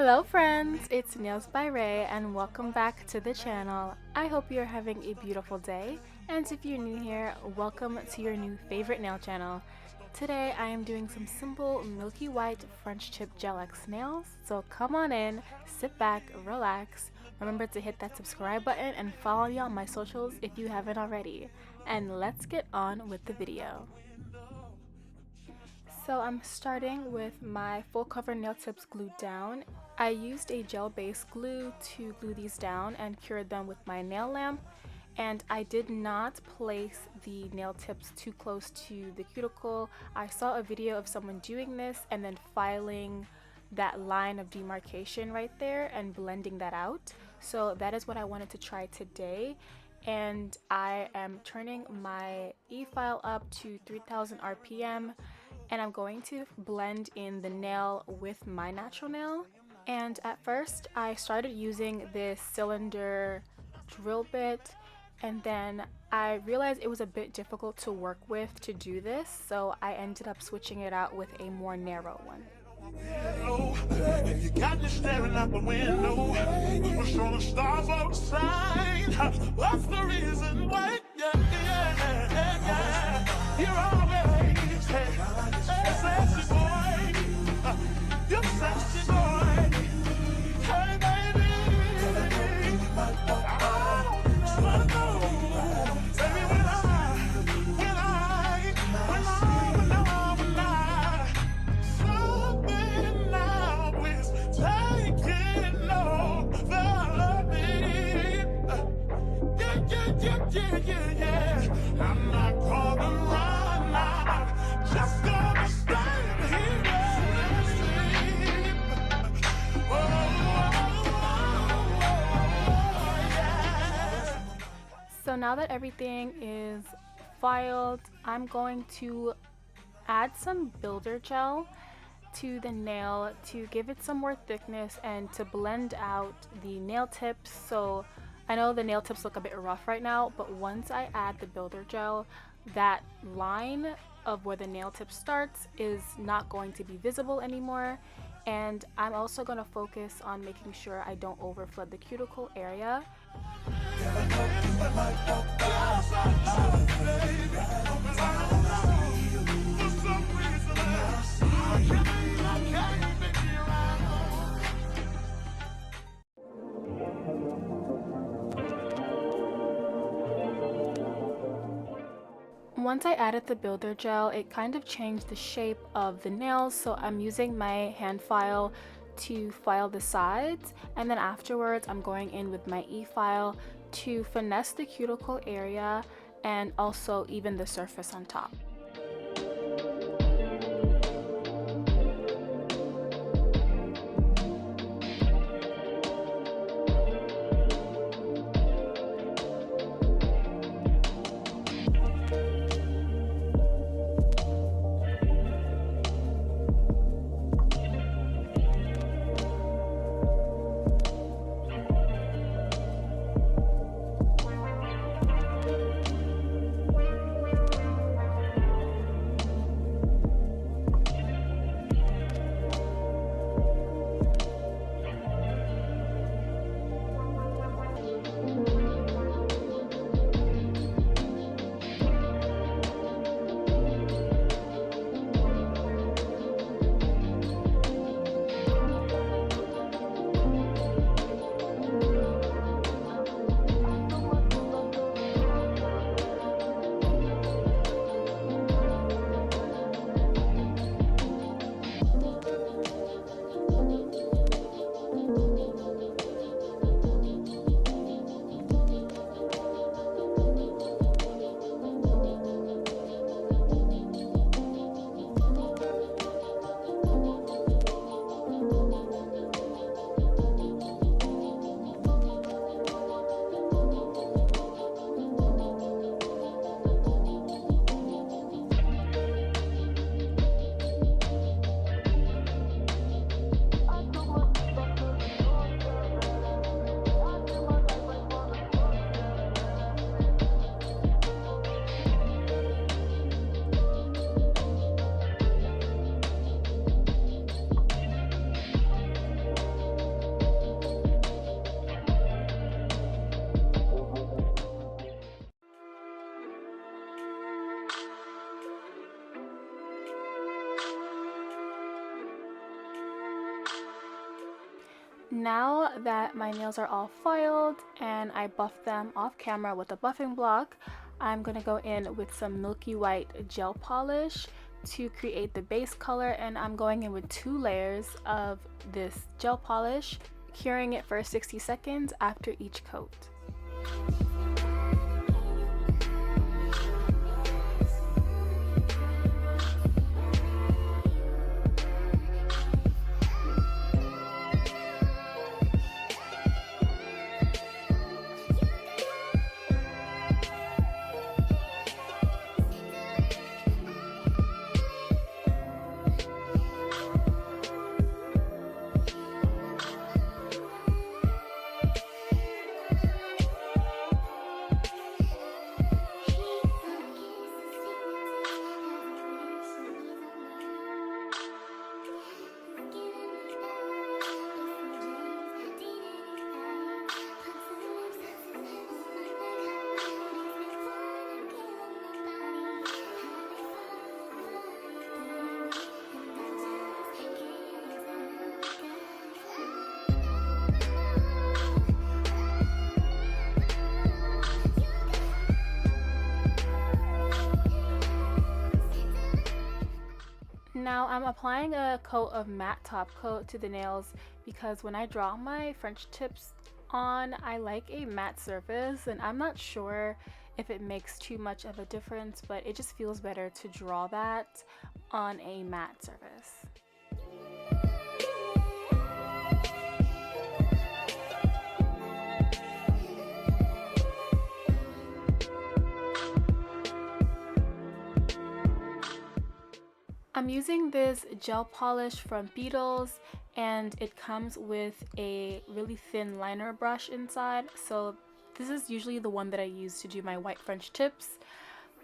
Hello friends, it's Nails by Ray and welcome back to the channel. I hope you're having a beautiful day, and if you're new here, welcome to your new favorite nail channel. Today I am doing some simple milky white French tip gel X nails, so come on in, sit back, relax. Remember to hit that subscribe button and follow me on my socials if you haven't already. And let's get on with the video. So I'm starting with my full cover nail tips glued down. I used a gel based glue to glue these down and cured them with my nail lamp, and I did not place the nail tips too close to the cuticle. I saw a video of someone doing this and then filing that line of demarcation right there and blending that out. So that is what I wanted to try today, and I am turning my e-file up to 3000 RPM, and I'm going to blend in the nail with my natural nail. And at first I started using this cylinder drill bit, and then I realized it was a bit difficult to work with to do this, so I ended up switching it out with a more narrow one. You got me staring out the window. What's on the stars outside? What's the reason why? You're always sexy boy. You're sexy boy. Hey baby, I just wanna know, baby, when something now is taking over me. Yeah. I'm not gonna run out, just gonna stand here and sleep. Yeah. So now that everything is filed, I'm going to add some builder gel to the nail to give it some more thickness and to blend out the nail tips. So I know the nail tips look a bit rough right now, but once I add the builder gel, that line of where the nail tip starts is not going to be visible anymore. And I'm also going to focus on making sure I don't overflood the cuticle area. Once I added the builder gel, it kind of changed the shape of the nails, so I'm using my hand file to file the sides, and then afterwards I'm going in with my e-file to finesse the cuticle area and also even the surface on top. Now that my nails are all filed and I buffed them off camera with a buffing block, I'm going to go in with some Milky White gel polish to create the base color, and I'm going in with 2 layers of this gel polish, curing it for 60 seconds after each coat. Now I'm applying a coat of matte top coat to the nails because when I draw my French tips on, I like a matte surface, and I'm not sure if it makes too much of a difference, but it just feels better to draw that on a matte surface. I'm using this gel polish from Beetles, and it comes with a really thin liner brush inside, so this is usually the one that I use to do my white French tips.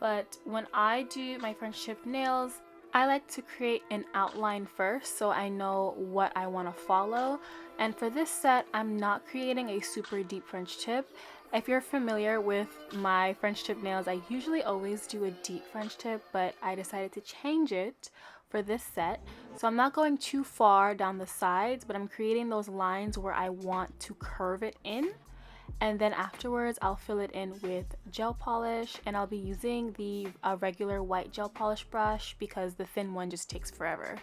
But when I do my French tip nails, I like to create an outline first so I know what I want to follow. And for this set, I'm not creating a super deep French tip. If you're familiar with my French tip nails, I usually always do a deep French tip, but I decided to change it for this set. So I'm not going too far down the sides, but I'm creating those lines where I want to curve it in. And then afterwards, I'll fill it in with gel polish, and I'll be using the regular white gel polish brush because the thin one just takes forever.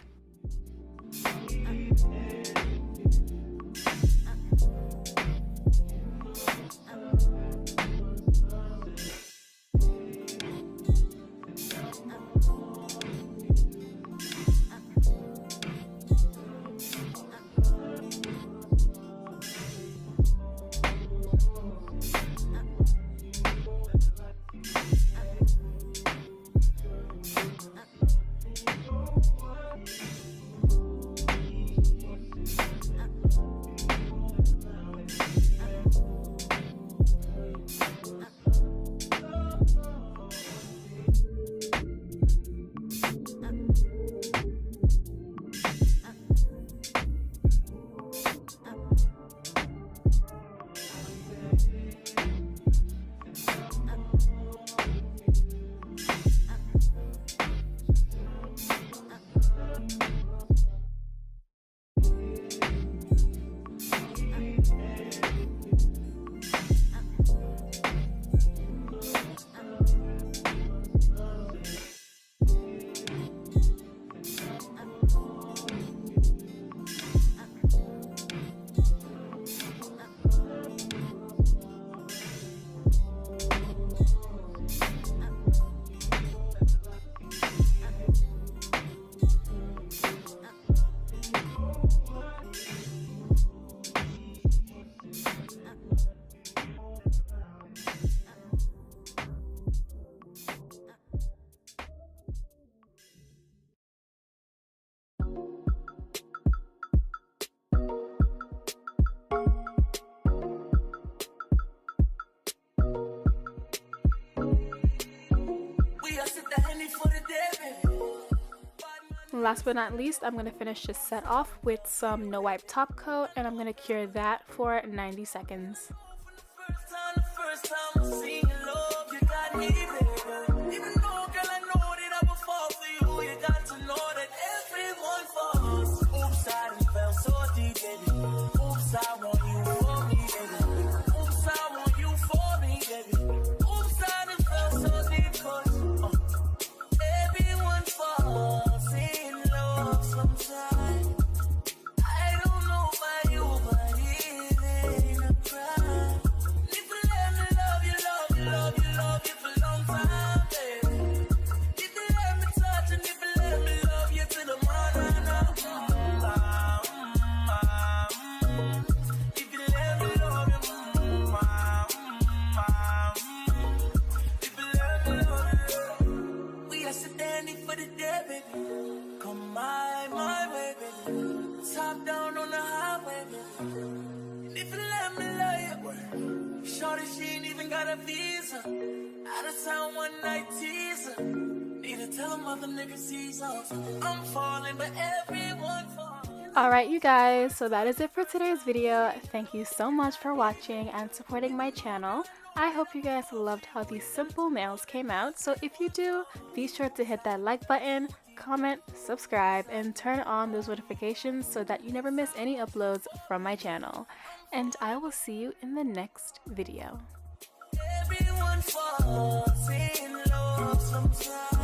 Last but not least, I'm going to finish this set off with some no wipe top coat, and I'm going to cure that for 90 seconds. I shorty, she ain't even got a visa. Out of town one night teaser. Need to tell them other niggas seize off. I'm falling, but everyone falls. Alright you guys, so that is it for today's video. Thank you so much for watching and supporting my channel. I hope you guys loved how these simple nails came out. So if you do, be sure to hit that like button, comment, subscribe, and turn on those notifications so that you never miss any uploads from my channel. And I will see you in the next video. Everyone falls in love sometimes.